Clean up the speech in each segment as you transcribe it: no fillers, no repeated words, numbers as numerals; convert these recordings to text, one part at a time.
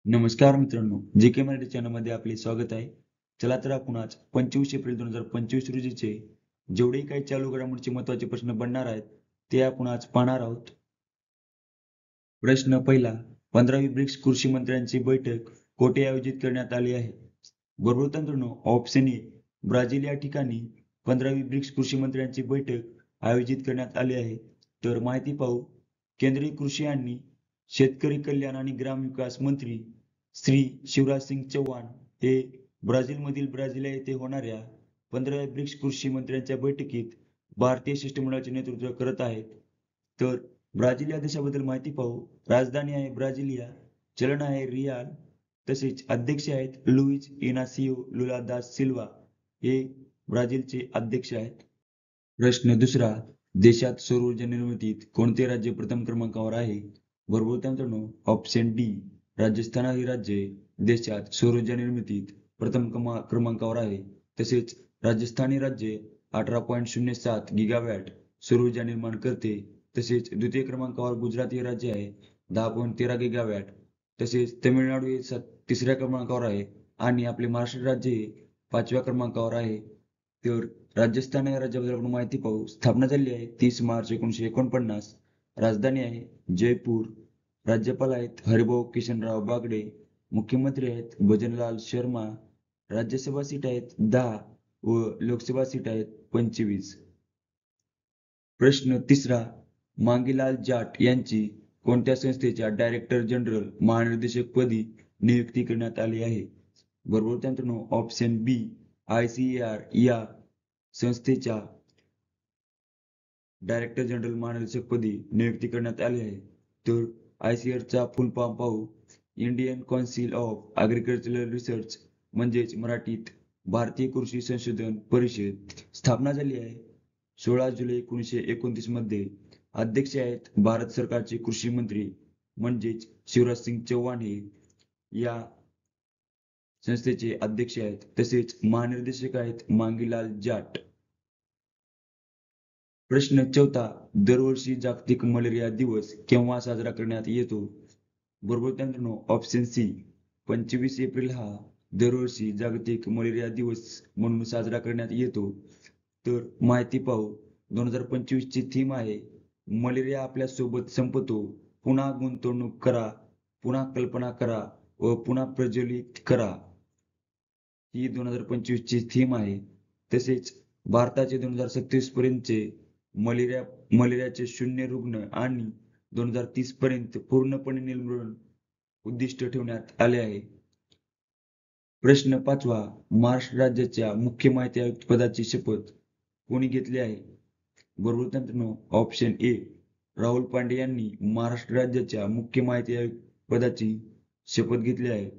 नमस्कार मित्रांनो, जे के मराठी चॅनलमध्ये आपले स्वागत आहे. चला तर आपण आज 25 एप्रिल 2025 रोजीचे जेवढे काही चालू घडामोडीचे महत्त्वाचे प्रश्न बनणार आहेत, ते आपण आज पाहणार आहोत. प्रश्न पहिला, 15वी ब्रिक्स कृषी मंत्र्यांची बैठक कोठे आयोजित करण्यात आली आहे? बरोबर तर मित्रांनो, ऑप्शन ए, ब्राझील या ठिकाणी 15वी ब्रिक्स कृषी मंत्र्यांची बैठक आयोजित करण्यात आली आहे. तर माहिती पाहू. केंद्रीय कृषी आणि शेतकरी कल्याण आणि ग्रामविकास मंत्री श्री शिवराज सिंग चौहान हे ब्राझीलमधील ब्राझिलिया येथे होणाऱ्या 15व्या ब्रिक्स कृषी मंत्र्यांच्या बैठकीत भारतीय शिष्टमंडळाचे नेतृत्व करत आहेत. तर ब्राझील या देशाबद्दल माहिती पाहू. राजधानी आहे ब्राझिलिया, चलन आहे रियाल, तसेच अध्यक्ष आहेत लुईज इनासियो लुला दा सिल्वा हे ब्राझीलचे अध्यक्ष आहेत. प्रश्न दुसरा, देशात सौर ऊर्जा निर्मितीत कोणते राज्य प्रथम क्रमांकावर आहे? बरोबर उत्तर मित्रांनो, ऑप्शन डी, राजस्थान हे राज्य देशात सौर ऊर्जा निर्मितीत प्रथम क्रमांकावर आहे. तसेच राजस्थान हे राज्य 18.07 गिगावॅट सौर ऊर्जा निर्माण करते. तसेच द्वितीय क्रमांकावर गुजरात हे राज्य आहे 10.13 गिगावॅट. तसेच तमिळनाडू हे तिसऱ्या क्रमांकावर आहे आणि आपले महाराष्ट्र राज्य हे 5व्या क्रमांकावर आहे. तर राजस्थान या राज्याबद्दल आपण माहिती पाहू. स्थापना झाली आहे 30 मार्च 1949. राजधानी आहे जयपूर. राज्यपाल आहेत हरिभाऊ किशनराव बागडे. मुख्यमंत्री आहेत भजनलाल शर्मा. राज्यसभा सीट आहेत 10 व लोकसभा सीट आहेत 25. प्रश्न तिसरा, मांगीलाल जाट यांची कोणत्या संस्थेच्या डायरेक्टर जनरल महानिर्देशकपदी नियुक्ती करण्यात आली आहे? बरोबर मित्रांनो, ऑप्शन बी, ICAR या संस्थेच्या डायरेक्टर जनरल महानिर्देशकपदी नियुक्ती करण्यात आली आहे. तर ICARचा फुल फॉर्म पाहू. Indian council of agricultural research म्हणजेच मराठीत भारतीय कृषी संशोधन परिषद. स्थापना झाली आहे 16 जुलै 1929 मध्ये. अध्यक्ष आहेत भारत सरकारचे कृषी मंत्री म्हणजेच शिवराज सिंग चौहान हे या संस्थेचे अध्यक्ष आहेत. तसेच महानिर्देशक आहेत मांगीलाल जाट. प्रश्न चौथा, दरवर्षी जागतिक मलेरिया दिवस केव्हा साजरा करण्यात येतो? बरोबर मित्रांनो, ऑप्शन सी, 25 एप्रिल हा दरवर्षी जागतिक मलेरिया दिवस म्हणून साजरा करण्यात येतो. तर माहिती पाहू. 2025 ची थीम आहे मलेरिया आपल्या सोबत संपतो, पुन्हा गुंतवणूक करा, पुन्हा कल्पना करा व पुन्हा प्रज्वलित करा. ही 2025 ची थीम आहे. तसेच भारताचे 2037 पर्यंतचे मलेरियाचे 0 रुग्ण आणि 2030 पर्यंत पूर्णपणे निर्मूलन उद्दिष्ट ठेवण्यात आले आहे. प्रश्न पाचवा, महाराष्ट्र राज्याच्या मुख्य माहिती आयुक्त पदाची शपथ कोणी घेतली आहे? बरोबर मित्रांनो, ऑप्शन ए, राहुल पांडे यांनी महाराष्ट्र राज्याच्या मुख्य माहिती आयुक्त पदाची शपथ घेतली आहे.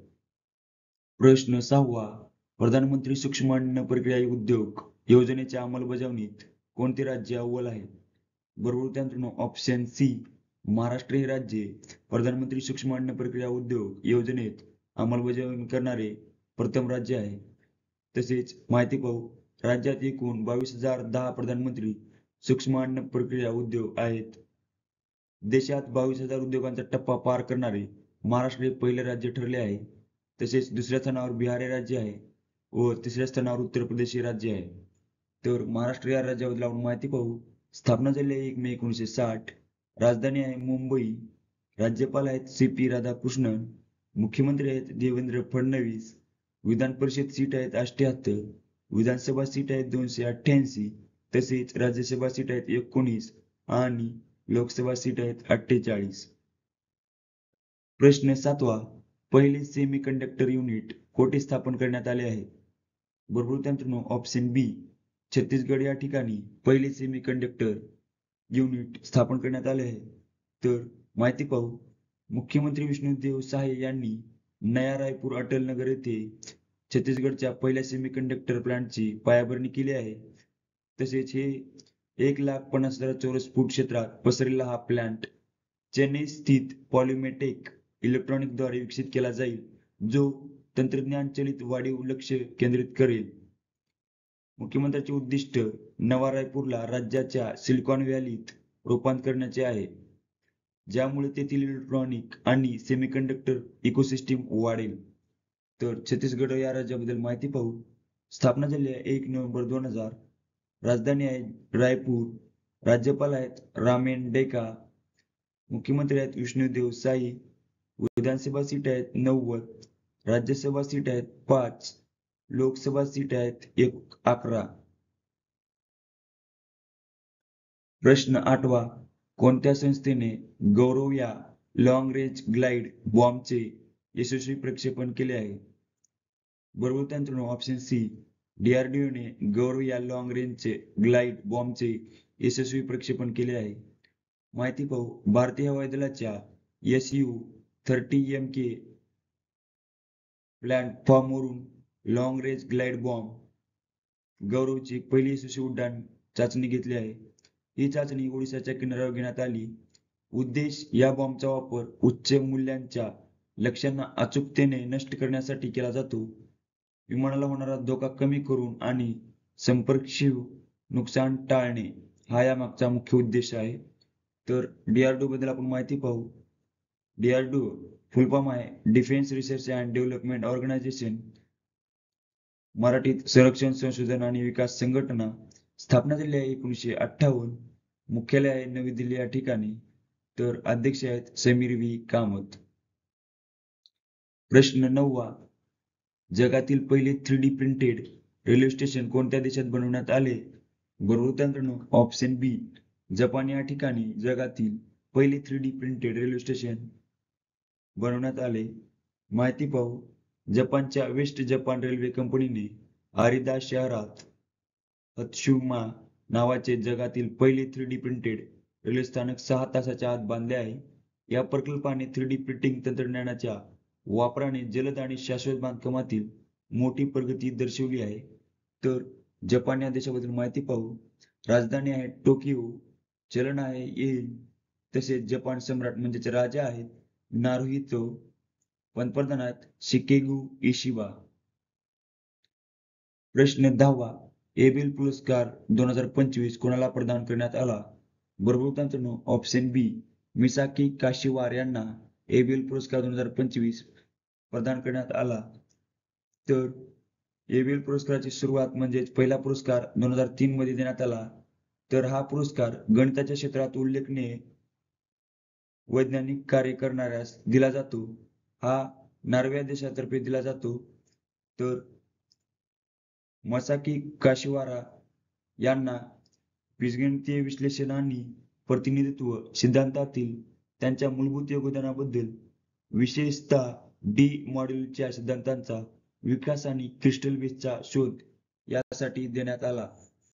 प्रश्न सहावा, प्रधानमंत्री सूक्ष्म अन्न प्रक्रिया उद्योग योजनेच्या अंमलबजावणीत कोणते राज्य अव्वल आहे? बरोबर मित्रांनो, ऑप्शन सी, महाराष्ट्र हे राज्य प्रधानमंत्री सूक्ष्म अन्न प्रक्रिया उद्योग योजनेत अंमलबजावणी करणारे प्रथम राज्य आहे. तसेच माहिती पाहू. राज्यात एकूण 22,010 प्रधानमंत्री सूक्ष्म अन्न प्रक्रिया उद्योग आहेत. देशात 22,000 उद्योगांचा टप्पा पार करणारे महाराष्ट्र हे पहिले राज्य ठरले आहे. तसेच दुसऱ्या स्थानावर बिहार हे राज्य आहे व तिसऱ्या स्थानावर उत्तर प्रदेश हे राज्य आहे. तर महाराष्ट्र या राज्याबद्दल आपण माहिती पाहू. स्थापना झाली आहे 1 मे 1960. राजधानी आहे मुंबई. राज्यपाल आहेत CP राधाकृष्णन. मुख्यमंत्री आहेत देवेंद्र फडणवीस. विधान परिषद सीट आहेत 78. विधानसभा सीट आहेत 288. तसेच राज्यसभा सीट आहेत 19 आणि लोकसभा सीट आहेत 48. प्रश्न सातवा, पहिले सेमीकंडक्टर युनिट कोठे स्थापन करण्यात आले आहे? बरोबर मित्रांनो, ऑप्शन बी, छत्तीसगड या ठिकाणी पहिले सेमीकंडक्टर युनिट स्थापन करण्यात आले आहे. तर माहिती पाहू. मुख्यमंत्री विष्णुदेव साहे यांनी नया रायपूर अटल नगर येथे छत्तीसगडच्या पहिल्या सेमीकंडक्टर प्लांटची पायाभरणी केली आहे. तसेच हे 1,50,000 चौरस फूट क्षेत्रात पसरलेला हा प्लांट चेन्नई स्थित पॉलिमेटेक इलेक्ट्रॉनिकद्वारे विकसित केला जाईल, जो तंत्रज्ञान चलित वाढीव लक्ष केंद्रित करेल. मुख्यमंत्र्यांचे उद्दिष्ट नवा रायपूरला राज्याच्या सिलिकॉन व्हॅलीत रूपांतर करण्याचे आहे. ज्यामुळे तेथील इलेक्ट्रॉनिक आणि सेमीकंडक्टर इकोसिस्टीम वाढेल. तर छत्तीसगड या राज्याबद्दल माहिती पाहू. स्थापना झाली आहे 1 नोव्हेंबर 2000. राजधानी आहे रायपूर. राज्यपाल आहेत रामेन डेका. मुख्यमंत्री आहेत विष्णुदेव साई. विधानसभा सीट आहेत 90. राज्यसभा सीट आहेत 5. लोकसभा सीट आहेत 11. प्रश्न 8वा. कोणत्या संस्थेने गौरव या लॉंग रेंज ग्लाइड बॉम्बचे यशस्वी प्रक्षेपण केले आहे? बरोबर उत्तर ऑप्शन सी. DRDOने गौरव या लॉंग रेंजचे ग्लाइड बॉम्बचे यशस्वी प्रक्षेपण केले आहे. माहिती पाहू. भारतीय हवाई दलाच्या Su-30MK प्लॅटफॉर्मवरून लॉंग रेंज ग्लाइड बॉम्ब गौरवची पहिली यशस्वी उड्डाण चाचणी घेतली आहे. ही चाचणी ओडिशाच्या किनाऱ्यावर घेण्यात आली. उद्देश या बॉम्बचा वापर उच्च मूल्यांच्या लक्ष्यांना अचूकतेने नष्ट करण्यासाठी केला जातो. विमानाला होणारा धोका कमी करून आणि संपर्कशील नुकसान टाळणे हा यामागचा मुख्य उद्देश आहे. तर DRDO बद्दल आपण माहिती पाहू. DRDO फुल फॉर्म आहे defence research and development organisation. मराठीत संरक्षण संशोधन आणि विकास संघटना. स्थापना झाली आहे 1958. मुख्यालय आहे नवी दिल्ली या ठिकाणी. तर अध्यक्ष आहेत समीर व्ही कामत. प्रश्न 9वा. जगातील पहिले 3D प्रिंटेड रेल्वे स्टेशन कोणत्या देशात बनवण्यात आले? बरोबर उत्तर ऑप्शन बी. जपान या ठिकाणी जगातील पहिले 3D प्रिंटेड रेल्वे स्टेशन बनवण्यात आले. माहिती पाहू. जपानच्या वेस्ट जपान रेल्वे कंपनीने आरिदा शहरात हत्सुमा नावाचे जगातील पहिले 3D प्रिंटेड रेल्वे स्थानक 6 तासाच्या आत बांधले आहे. या प्रकल्पाने 3D प्रिंटिंग तंत्रज्ञानाच्या वापराने जलद आणि शाश्वत बांधकामातील मोठी प्रगती दर्शवली आहे. तर जपान या देशाबद्दल माहिती पाहू. राजधानी आहे टोकियो. चलन आहे येन. तसेच जपान सम्राट म्हणजेच राजा आहेत नारुहितो. पंतप्रधान आहेत शिकेगु इशिबा. प्रश्न 10वा. एबेल पुरस्कार 2025 कोणाला प्रदान करण्यात आला? बरोबर उत्तर ऑप्शन बी. मिसाकी काशिवार यांना एबेल पुरस्कार 2025 प्रदान करण्यात आला. तर एबेल पुरस्काराची सुरुवात म्हणजेच पहिला पुरस्कार 2003 मध्ये देण्यात आला. तर हा पुरस्कार गणिताच्या क्षेत्रात उल्लेखनीय वैज्ञानिक कार्य करणाऱ्यास दिला जातो. हा नॉर्वे देशातर्फे दिला जातो. तर मसाकी काशिवारा यांना बीजगणितीय विश्लेषण आणि प्रतिनिधित्व सिद्धांतातील त्यांच्या मूलभूत योगदानाबद्दल, विशेषतः डी मॉड्यूलच्या सिद्धांताचा विकास आणि क्रिस्टल बेसचा शोध यासाठी देण्यात आला.